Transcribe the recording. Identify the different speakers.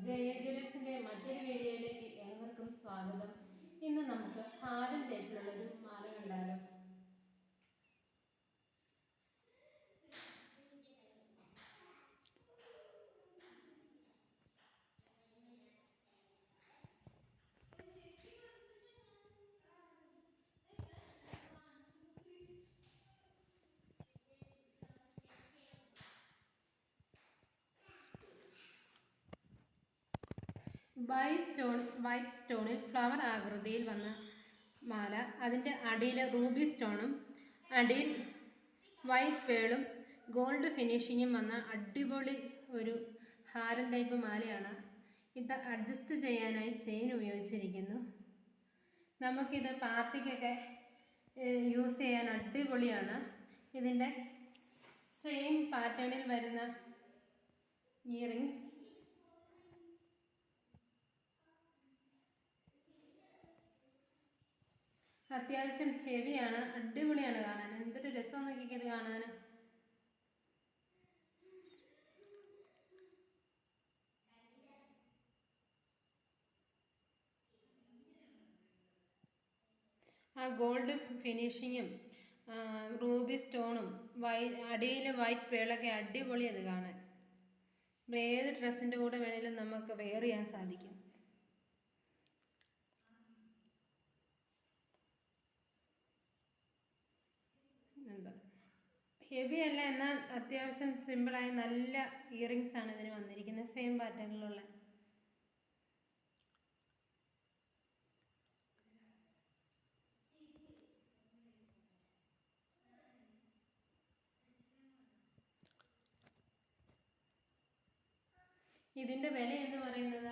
Speaker 1: ജയ ജ്വല്ലേഴ്സിൻ്റെ മറ്റൊരു വീഡിയോയിലേക്ക് ഏവർക്കും സ്വാഗതം. ഇന്ന് നമുക്ക് ഹാരം ടൈപ്പിലുള്ളൊരു മാല കണ്ടാലോ. വൈറ്റ് സ്റ്റോണിൽ ഫ്ലവർ ആകൃതിയിൽ വന്ന മാല. അതിൻ്റെ അടിയിൽ റൂബി സ്റ്റോണും അടിയിൽ വൈറ്റ് പേളും ഗോൾഡ് ഫിനിഷിങ്ങും വന്ന അടിപൊളി ഒരു ഹാരം ടൈപ്പ് മാലയാണ്. ഇത് അഡ്ജസ്റ്റ് ചെയ്യാനായി ചെയിൻ ഉപയോഗിച്ചിരിക്കുന്നു. നമുക്കിത് പാർട്ടിക്കൊക്കെ യൂസ് ചെയ്യാൻ അടിപൊളിയാണ്. ഇതിൻ്റെ സെയിം പാറ്റേണിൽ വരുന്ന ഇയറിങ്സ് അത്യാവശ്യം ഹെവിയാണ്, അടിപൊളിയാണ് കാണാൻ. എന്തൊരു രസം നോക്കിയത് കാണാൻ. ആ ഗോൾഡ് ഫിനിഷിങ്ങും റൂബി സ്റ്റോണും അടിയിൽ വൈറ്റ് പേളൊക്കെ അടിപൊളി അത് കാണാൻ. ഏത് ഡ്രസ്സിൻ്റെ കൂടെ വേണേലും നമുക്ക് വെയർ ചെയ്യാൻ സാധിക്കും. ഹെവി അല്ല, എന്നാൽ അത്യാവശ്യം സിമ്പിളായ നല്ല ഇയറിങ്സ് ആണ് ഇതിന് വന്നിരിക്കുന്നത്. സെയിം പാറ്റേണിലുള്ള ഇതിൻ്റെ വില എന്ന് പറയുന്നത്